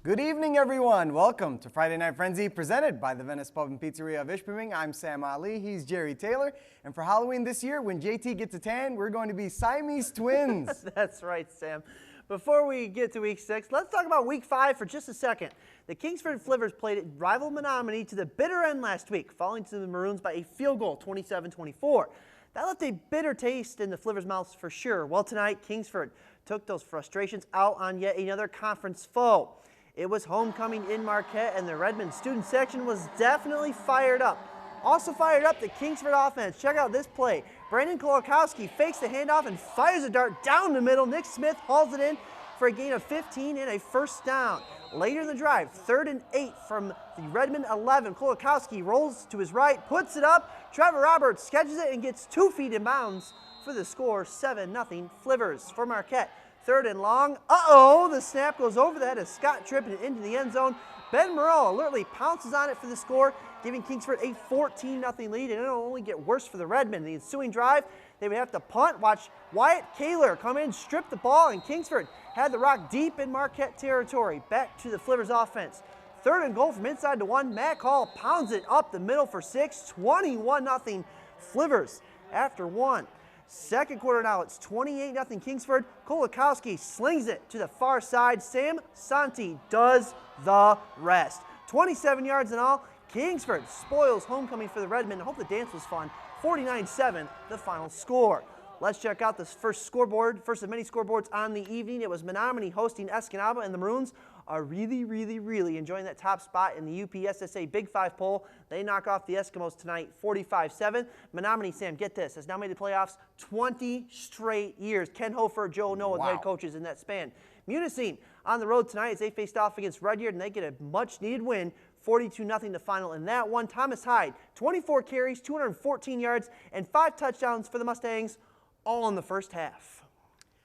Good evening, everyone. Welcome to Friday Night Frenzy, presented by the Venice Pub and Pizzeria of Ishpeming. I'm Sam Ali. He's Jerry Taylor. And for Halloween this year, when JT gets a tan, we're going to be Siamese twins. That's right, Sam. Before we get to Week 6, let's talk about Week 5 for just a second. The Kingsford Flivers played rival Menominee to the bitter end last week, falling to the Maroons by a field goal, 27-24. That left a bitter taste in the Flivers' mouths for sure. Well, tonight, Kingsford took those frustrations out on yet another conference foe. It was homecoming in Marquette, and the Redmond student section was definitely fired up. Also fired up, the Kingsford offense. Check out this play. Brandon Kolakowski fakes the handoff and fires a dart down the middle. Nick Smith hauls it in for a gain of 15 and a first down. Later in the drive, 3rd and 8 from the Redmond 11. Kolakowski rolls to his right, puts it up. Trevor Roberts catches it and gets 2 feet in bounds for the score, 7-0 Flivers for Marquette. 3rd and long. The snap goes over the head of Scott Tripp and into the end zone. Ben Moreau alertly pounces on it for the score, giving Kingsford a 14-0 lead, and it'll only get worse for the Redmen. The ensuing drive, they would have to punt. Watch Wyatt Kaler come in, strip the ball, and Kingsford had the rock deep in Marquette territory. Back to the Flivers offense. 3rd and goal from inside the 1. Matt Hall pounds it up the middle for 6. 21-0 Flivers after 1. Second quarter now, it's 28-0 Kingsford. Kolakowski slings it to the far side. Sam Santi does the rest. 27 yards in all. Kingsford spoils homecoming for the Redmen. I hope the dance was fun. 49-7, the final score. Let's check out this first scoreboard, first of many scoreboards on the evening. It was Menominee hosting Escanaba, and the Maroons are really enjoying that top spot in the UPSSA Big 5 poll. They knock off the Eskimos tonight, 45-7. Menominee, Sam, get this, has now made the playoffs 20 straight years. Ken Hofer, Joe Noah, the head coaches in that span. Munising on the road tonight as they faced off against Red Deer, and they get a much-needed win, 42-0 the final in that one. Thomas Hyde, 24 carries, 214 yards, and 5 touchdowns for the Mustangs, all in the first half.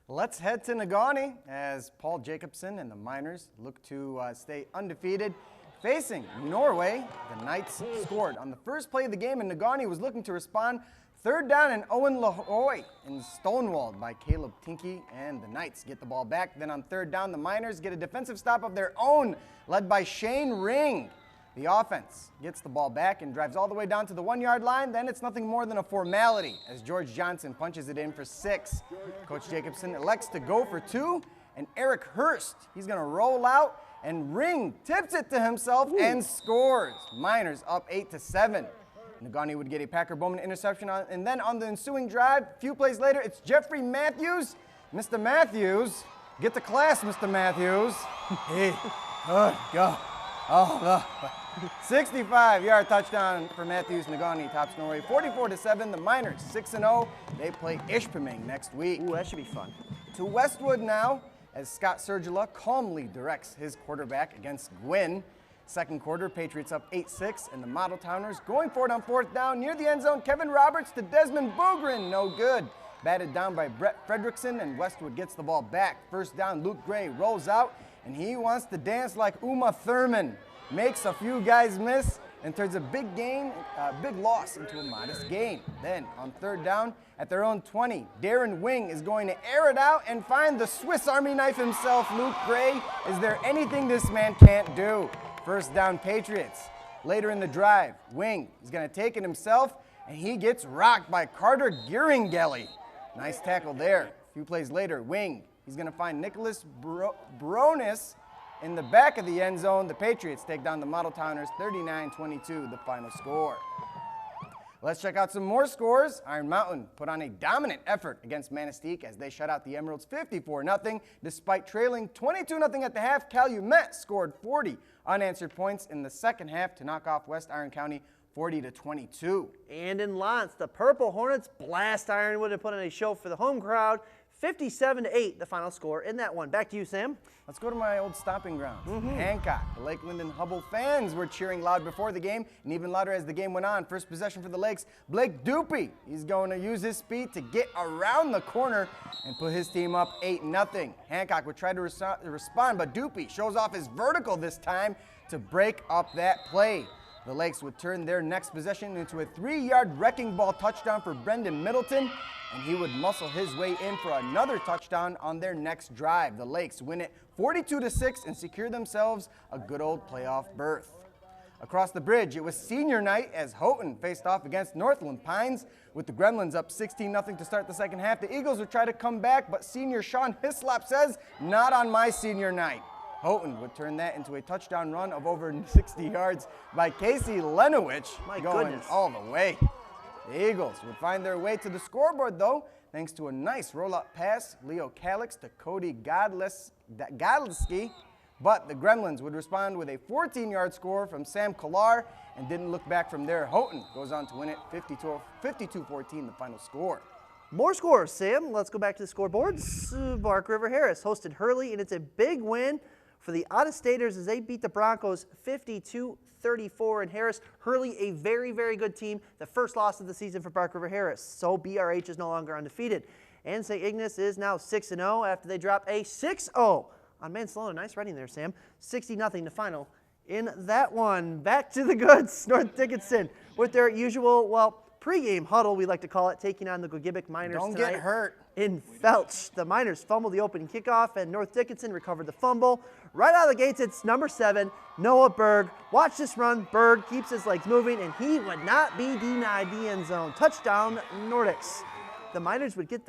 Let's head to Negaunee as Paul Jacobson and the Miners look to stay undefeated. Facing Norway, the Knights scored on the first play of the game, and Negaunee was looking to respond. 3rd down and Owen Lahoy and stonewalled by Caleb Tinky, and the Knights get the ball back. Then on 3rd down, the Miners get a defensive stop of their own, led by Shane Ring. The offense gets the ball back and drives all the way down to the 1-yard line. Then it's nothing more than a formality as George Johnson punches it in for 6. Coach Jacobson elects to go for 2, and Eric Hurst, he's going to roll out, and Ring tips it to himself and scores. Miners up 8-7. Negaunee would get a Packer Bowman interception, and then on the ensuing drive, a few plays later, it's Jeffrey Matthews. Mr. Matthews, get to class, Mr. Matthews. Hey, go. 65-yard touchdown for Matthews. Negaunee tops Norway 44-7. The Miners 6-0. They play Ishpeming next week. Ooh, that should be fun. To Westwood now, as Scott Sergula calmly directs his quarterback against Gwynn. Second quarter, Patriots up 8-6, and the Model Towners going for it on 4th down near the end zone. Kevin Roberts to Desmond Boogren, no good. Batted down by Brett Fredrickson, and Westwood gets the ball back. 1st down, Luke Gray rolls out, and he wants to dance like Uma Thurman. Makes a few guys miss and turns a big loss into a modest gain. Then on 3rd down at their own 20, Darren Wing is going to air it out and find the Swiss Army knife himself, Luke Gray. Is there anything this man can't do? 1st down Patriots. Later in the drive, Wing is going to take it himself, and he gets rocked by Carter Gearingelli. Nice tackle there. A few plays later, Wing, he's going to find Nicholas Bronis in the back of the end zone. The Patriots take down the Model Towners 39-22, the final score. Let's check out some more scores. Iron Mountain put on a dominant effort against Manistee as they shut out the Emeralds 54-0. Despite trailing 22-0 at the half, Calumet scored 40 unanswered points in the second half to knock off West Iron County 40-22. And in Lance, the Purple Hornets blast Ironwood and put on a show for the home crowd. 57-8, the final score in that one. Back to you, Sam. Let's go to my old stomping grounds. Hancock. The Lakeland and Hubble fans were cheering loud before the game, and even louder as the game went on. First possession for the Lakes, Blake Dupe. He's going to use his speed to get around the corner and put his team up 8-0. Hancock would try to respond, but Dupe shows off his vertical this time to break up that play. The Lakes would turn their next possession into a 3-yard wrecking ball touchdown for Brendan Middleton, and he would muscle his way in for another touchdown on their next drive. The Lakes win it 42-6 and secure themselves a good old playoff berth. Across the bridge, it was senior night as Houghton faced off against Northland Pines. With the Gremlins up 16-0 to start the second half, the Eagles would try to come back, but senior Sean Hislop says, "Not on my senior night." Houghton would turn that into a touchdown run of over 60 yards by Casey Lenowich, going all the way. The Eagles would find their way to the scoreboard, though, thanks to a nice roll-up pass, Leo Calix to Cody Godleski. But the Gremlins would respond with a 14-yard score from Sam Kollar and didn't look back from there. Houghton goes on to win it 52-14, the final score. More scores, Sam. Let's go back to the scoreboards. Bark River Harris hosted Hurley, and it's a big win for the out-of-staters as they beat the Broncos 52-34 in Harris. Hurley, a very, very good team. The first loss of the season for Bark River Harris. So BRH is no longer undefeated. And St. Ignace is now 6-0 after they dropped a 6-0 on Mansalona. Nice writing there, Sam. 60-0 the final in that one. Back to the goods. North Dickinson with their usual, pregame huddle, we like to call it, taking on the Gogibic Miners tonight. Don't get hurt. In Felch. The Miners fumbled the opening kickoff, and North Dickinson recovered the fumble. Right out of the gates, it's number 7, Noah Berg. Watch this run. Berg keeps his legs moving, and he would not be denied the end zone. Touchdown, Nordics. The Miners would get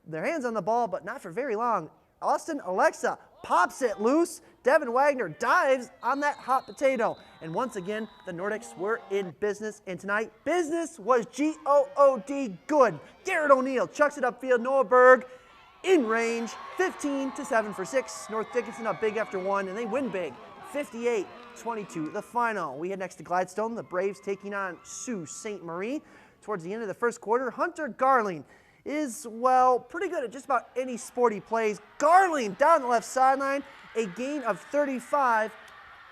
their hands on the ball, but not for very long. Austin Alexa pops it loose. Devin Wagner dives on that hot potato. And once again, the Nordics were in business. And tonight, business was G-O-O-D good. Garrett O'Neill chucks it upfield. Noah Berg in range. 15-7 for 6. North Dickinson up big after 1, and they win big. 58-22 the final. We head next to Gladstone. The Braves taking on Sault Ste. Marie. Towards the end of the first quarter, Hunter Garling is, pretty good at just about any sport he plays. Garling down the left sideline, a gain of 35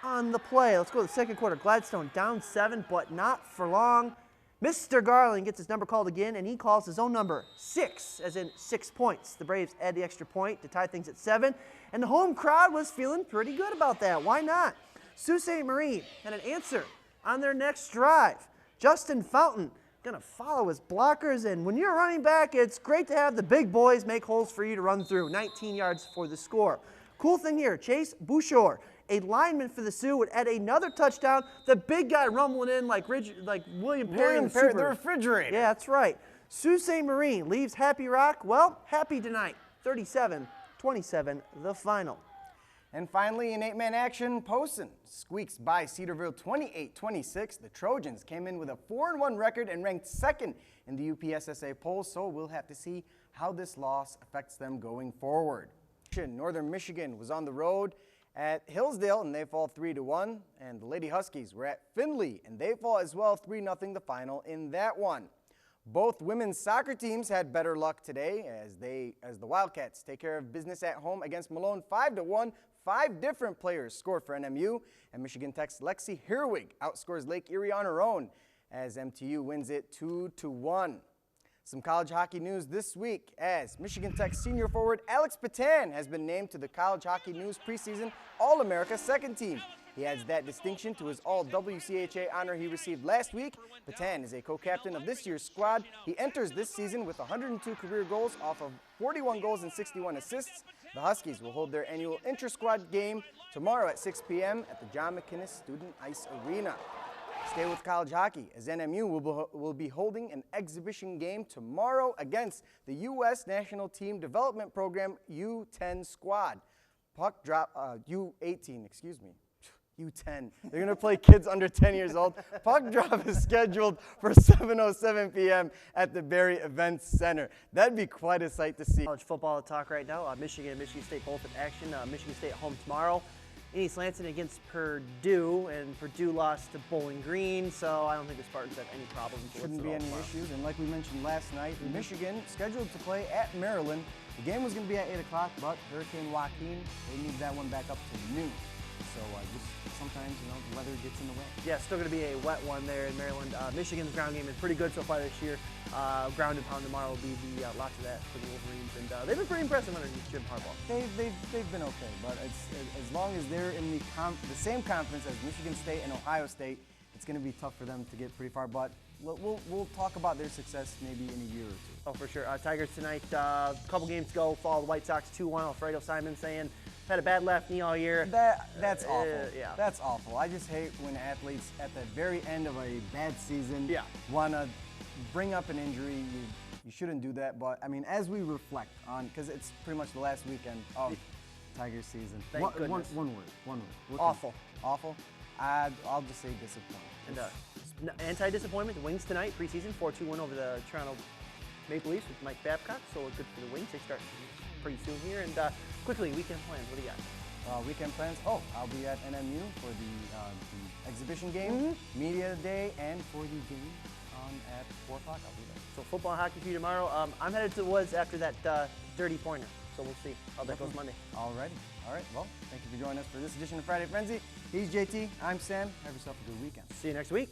on the play. Let's go to the second quarter. Gladstone down 7, but not for long. Mr. Garling gets his number called again, and he calls his own number 6, as in 6 points. The Braves add the extra point to tie things at 7, and the home crowd was feeling pretty good about that. Why not? Sault Ste. Marie had an answer on their next drive. Justin Fountain going to follow his blockers, and when you're running back, it's great to have the big boys make holes for you to run through. 19 yards for the score. Cool thing here, Chase Bouchard, a lineman for the Sioux, would add another touchdown. The big guy rumbling in like William Perry in the refrigerator. Yeah, that's right. Sault Ste. Marie leaves Happy Rock, happy tonight. 37-27 the final. And finally, in 8-man action, Posen squeaks by Cedarville 28-26. The Trojans came in with a 4-1 record and ranked 2nd in the UPSSA poll, so we'll have to see how this loss affects them going forward. Northern Michigan was on the road at Hillsdale, and they fall 3-1. And the Lady Huskies were at Findlay, and they fall as well 3-0 the final in that one. Both women's soccer teams had better luck today as the Wildcats take care of business at home against Malone 5-1. 5 different players scored for NMU, and Michigan Tech's Lexi Herwig outscores Lake Erie on her own as MTU wins it 2-1. Some college hockey news this week as Michigan Tech senior forward Alex Patan has been named to the College Hockey News preseason All-America second team. He adds that distinction to his All-WCHA honor he received last week. Patan is a co-captain of this year's squad. He enters this season with 102 career goals off of 41 goals and 61 assists. The Huskies will hold their annual inter-squad game tomorrow at 6 p.m. at the John McInnes Student Ice Arena. Stay with college hockey as NMU will be holding an exhibition game tomorrow against the U.S. National Team Development Program U10 squad. Puck drop, U18, excuse me. U10. They're going to play kids under 10 years old. Puck drop is scheduled for 7:07 p.m. at the Berry Events Center. That'd be quite a sight to see. College football talk right now. Michigan and Michigan State both in action. Michigan State home tomorrow. East Lansing against Purdue, and Purdue lost to Bowling Green, so I don't think the Spartans have any problems. Shouldn't be any issues, and like we mentioned last night, Michigan scheduled to play at Maryland. The game was going to be at 8 o'clock, but Hurricane Joaquin, they moved that one back up to noon. So just sometimes, the weather gets in the way. Yeah, still going to be a wet one there in Maryland. Michigan's ground game is pretty good so far this year. Ground and pound tomorrow will be lots of that for the Wolverines, and they've been pretty impressive underneath Jim Harbaugh. They've been okay, but it's as long as they're in the same conference as Michigan State and Ohio State, it's going to be tough for them to get pretty far, but we'll talk about their success maybe in a year or two. Oh, for sure. Tigers tonight, a couple games to go, fall the White Sox 2-1. Alfredo Simon saying, had a bad left knee all year. That's awful. Yeah. That's awful. I just hate when athletes at the very end of a bad season want to bring up an injury. You shouldn't do that, but I mean, as we reflect on, because it's pretty much the last weekend of Tigers season. Thank goodness. One word. Awful. Awful? I'll just say disappointing. And anti-disappointment, the Wings tonight, preseason, 4-2 win over the Toronto Maple Leafs with Mike Babcock, so good for the Wings. They start pretty soon here. And quickly, weekend plans, what do you got? Weekend plans? Oh, I'll be at NMU for the exhibition game, media day, and for the game at 4 o'clock. I'll be there. So football and hockey for you tomorrow. I'm headed to the Woods after that dirty pointer, so we'll see how that goes Monday. Alrighty. All right. Well, thank you for joining us for this edition of Friday Frenzy. He's JT. I'm Sam. Have yourself a good weekend. See you next week.